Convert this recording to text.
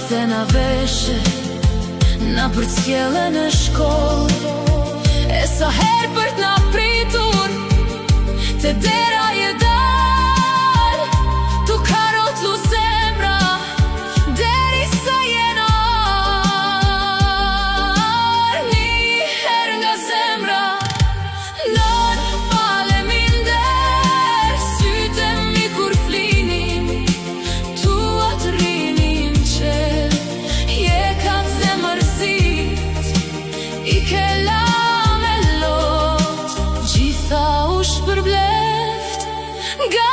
se na veshe, na përcjelle në shkollë. E sa her për t'na pritur, te dera je dal, tu ka rotlu zemra, deri sa jena një her nga zemra. Nën faleminder, sytë mi kur flinin, tuat rinin qel, je ka zemërzit, i ke la me lot, gjitha u shpërbleft nga